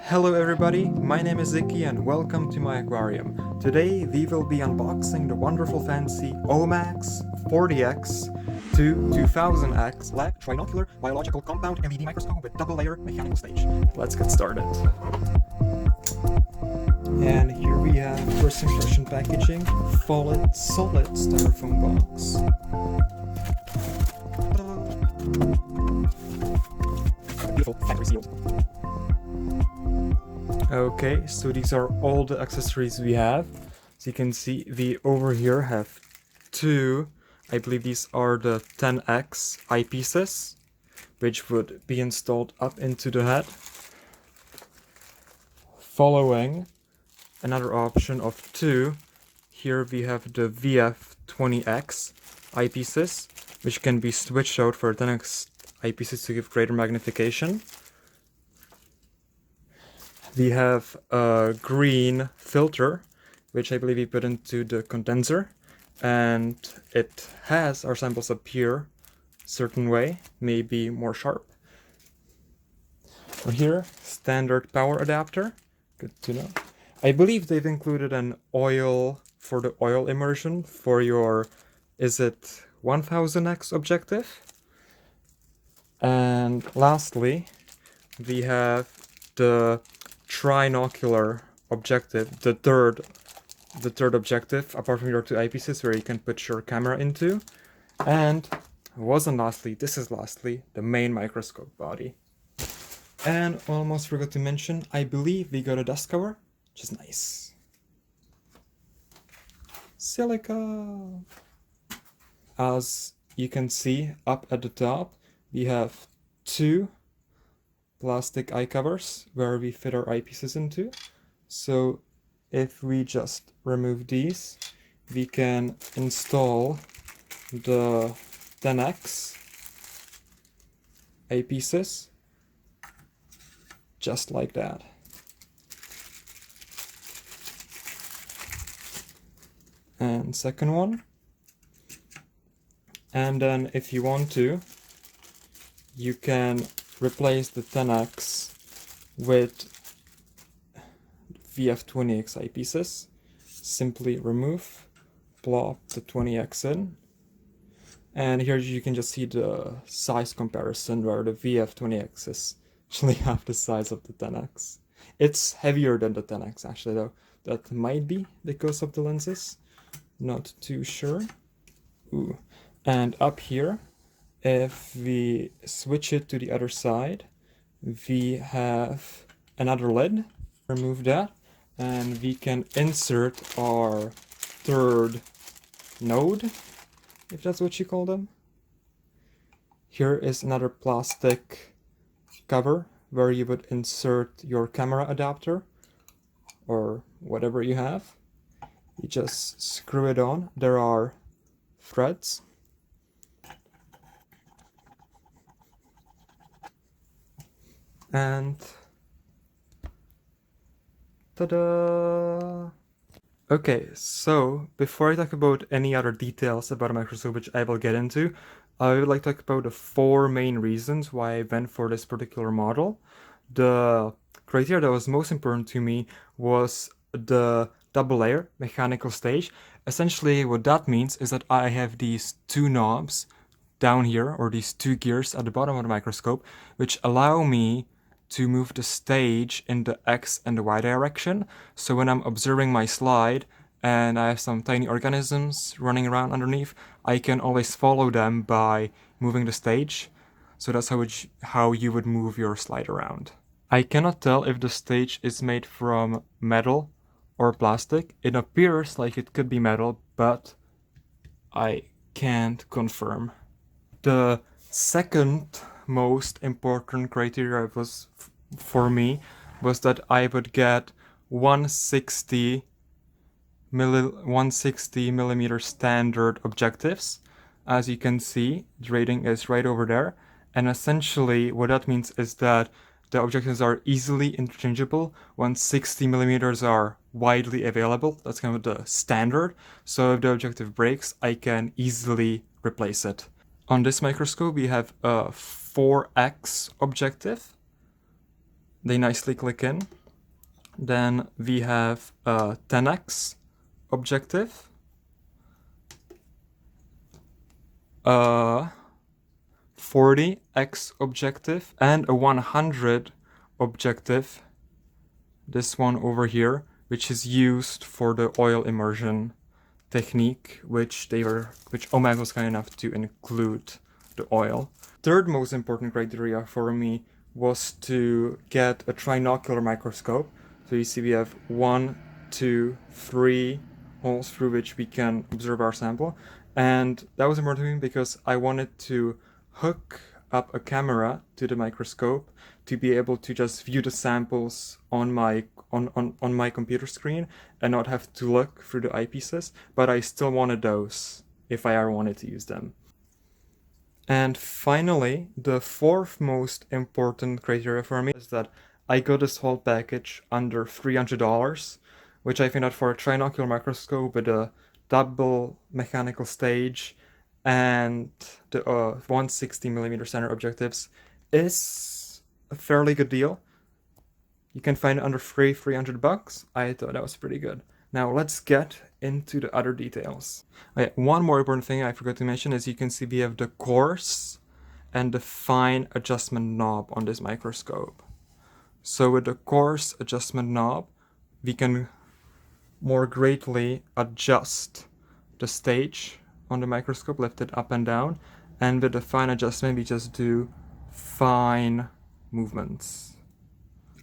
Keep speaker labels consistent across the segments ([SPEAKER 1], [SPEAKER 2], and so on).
[SPEAKER 1] Hello everybody, my name is Ziki and welcome to my aquarium. Today we will be unboxing the wonderful fancy Omax 40x to 2000x lab trinocular biological compound LED microscope with double layer mechanical stage. Let's get started. And here we have first impression packaging, solid styrofoam box. Beautiful factory sealed. Okay, so these are all the accessories we have. So you can see we over here have two, I believe these are the 10x eyepieces, which would be installed up into the head. Following another option of two, here we have the VF20x eyepieces, which can be switched out for 10x eyepieces to give greater magnification. We have a green filter, which I believe we put into the condenser, and it has our samples appear a certain way, maybe more sharp. Here, standard power adapter, good to know. I believe they've included an oil for the oil immersion for your, is it 1000x objective? And lastly, we have the trinocular objective, the third objective, apart from your two eyepieces where you can put your camera into. And this is lastly the main microscope body. And almost forgot to mention, I believe we got a dust cover, which is nice. Silica! As you can see up at the top, we have two plastic eye covers where we fit our eyepieces into. So if we just remove these, we can install the 10x eyepieces just like that. And second one. And then if you want to, you can replace the 10x with VF20x eyepieces. Simply remove, plop the 20x in, and here you can just see the size comparison where the VF20x is actually half the size of the 10x. It's heavier than the 10x actually though. That might be because of the lenses, not too sure. Ooh. And up here, if we switch it to the other side, we have another lid. Remove that, and we can insert our third node, if that's what you call them. Here is another plastic cover where you would insert your camera adapter or whatever you have. You just screw it on. There are threads. And ta-da! Okay, so before I talk about any other details about a microscope, which I will get into, I would like to talk about the four main reasons why I went for this particular model. The criteria that was most important to me was the double layer mechanical stage. Essentially what that means is that I have these two knobs down here, or these two gears at the bottom of the microscope, which allow me to move the stage in the X and the Y direction. So when I'm observing my slide and I have some tiny organisms running around underneath, I can always follow them by moving the stage. So that's how you would move your slide around. I cannot tell if the stage is made from metal or plastic. It appears like it could be metal, but I can't confirm. The second most important criteria for me was that I would get 160 millimeter standard objectives. As you can see, the rating is right over there, and essentially what that means is that the objectives are easily interchangeable. 160 millimeters are widely available. That's kind of the standard. So if the objective breaks, I can easily replace it. On this microscope, we have a 4x objective, they nicely click in. Then we have a 10x objective, a 40x objective, and a 100 objective. This one over here, which is used for the oil immersion technique, which Omax was kind enough to include the oil. Third most important criteria for me was to get a trinocular microscope. So you see we have 1, 2, 3 holes through which we can observe our sample. And that was important to me because I wanted to hook up a camera to the microscope to be able to just view the samples on my computer screen and not have to look through the eyepieces, but I still wanted those if I ever wanted to use them. And finally, the fourth most important criteria for me is that I got this whole package under $300, which I think that for a trinocular microscope with a double mechanical stage and the 160mm center objectives is a fairly good deal. You can find it under $300. I thought that was pretty good. Now let's get into the other details. Okay, one more important thing I forgot to mention is you can see we have the coarse and the fine adjustment knob on this microscope. So with the coarse adjustment knob, we can more greatly adjust the stage on the microscope, lift it up and down, and with the fine adjustment we just do fine movements.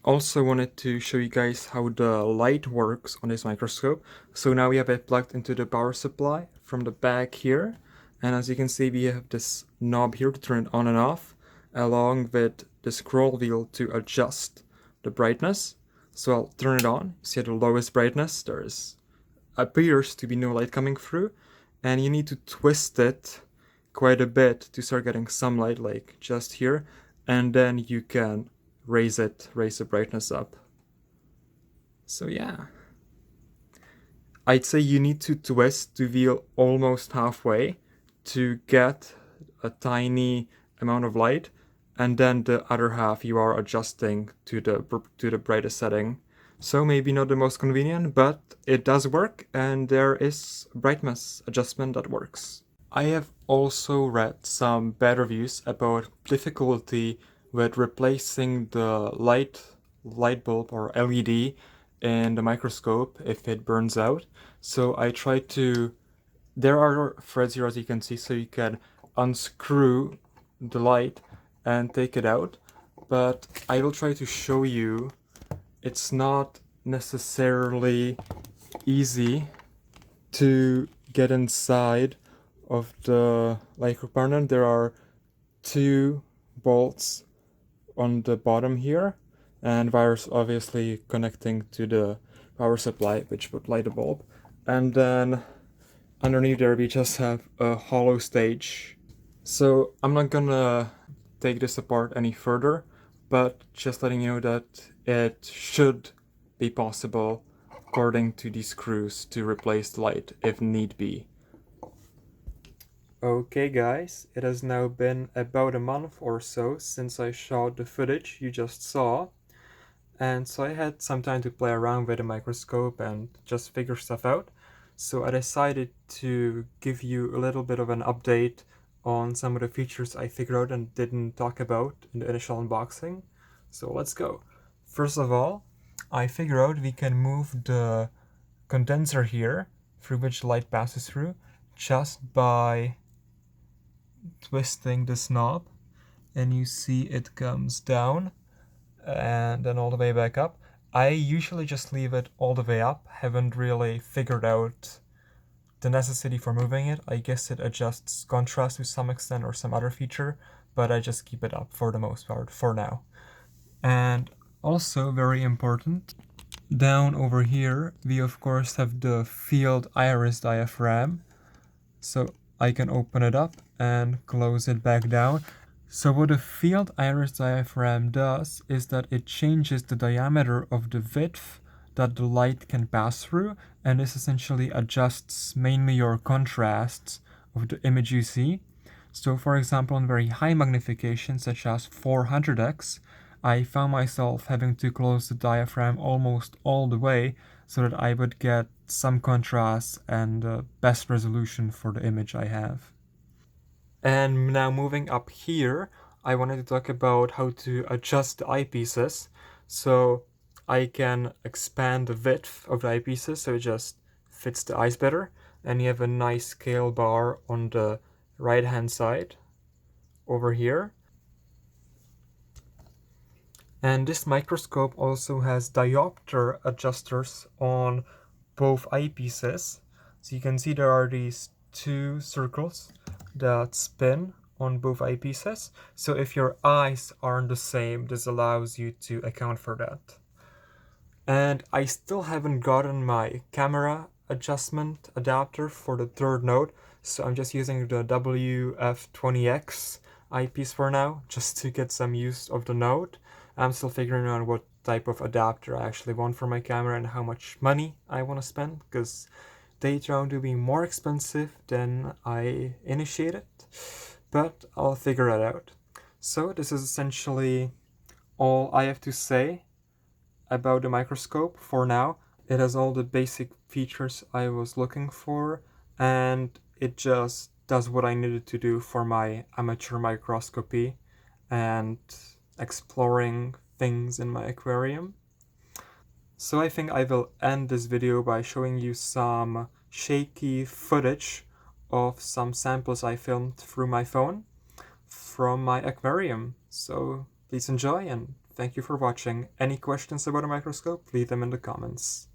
[SPEAKER 1] Also wanted to show you guys how the light works on this microscope. So now we have it plugged into the power supply from the back here, and as you can see we have this knob here to turn it on and off, along with the scroll wheel to adjust the brightness. So I'll turn it on. See at the lowest brightness appears to be no light coming through, and you need to twist it quite a bit to start getting some light, like just here, and then you can raise the brightness up. So yeah, I'd say you need to twist the wheel almost halfway to get a tiny amount of light, and then the other half you are adjusting to the brightest setting. So maybe not the most convenient, but it does work, and there is brightness adjustment that works. I have also read some bad reviews about difficulty with replacing the light bulb or LED in the microscope if it burns out. So I tried to, there are threads here as you can see, so you can unscrew the light and take it out, but I will try to show you it's not necessarily easy to get inside of the light compartment. There are 2 bolts on the bottom here, and wires obviously connecting to the power supply, which would light the bulb. And then underneath there we just have a hollow stage. So I'm not gonna take this apart any further, but just letting you know that it should be possible according to these screws to replace the light if need be. Okay guys, it has now been about a month or so since I shot the footage you just saw, and so I had some time to play around with the microscope and just figure stuff out. So I decided to give you a little bit of an update on some of the features I figured out and didn't talk about in the initial unboxing. So let's go. First of all, I figured out we can move the condenser here through which light passes through just by twisting this knob, and you see it comes down and then all the way back up. I usually just leave it all the way up, haven't really figured out the necessity for moving it. I guess it adjusts contrast to some extent or some other feature, but I just keep it up for the most part for now. And also very important, down over here we of course have the field iris diaphragm, so I can open it up and close it back down. So what a field iris diaphragm does is that it changes the diameter of the width that the light can pass through, and this essentially adjusts mainly your contrasts of the image you see. So for example, on very high magnification such as 400x, I found myself having to close the diaphragm almost all the way so that I would get some contrast and best resolution for the image I have. And now moving up here, I wanted to talk about how to adjust the eyepieces so I can expand the width of the eyepieces so it just fits the eyes better. And you have a nice scale bar on the right hand side over here. And this microscope also has diopter adjusters on both eyepieces. So you can see there are these two circles that spin on both eyepieces. So if your eyes aren't the same, this allows you to account for that. And I still haven't gotten my camera adjustment adapter for the third node, so I'm just using the WF20X eyepiece for now, just to get some use of the node. I'm still figuring out what type of adapter I actually want for my camera and how much money I want to spend, because they turned to be more expensive than I initiated, but I'll figure it out. So this is essentially all I have to say about the microscope for now. It has all the basic features I was looking for, and it just does what I needed to do for my amateur microscopy and exploring things in my aquarium. So I think I will end this video by showing you some shaky footage of some samples I filmed through my phone from my aquarium. So please enjoy and thank you for watching. Any questions about a microscope, leave them in the comments.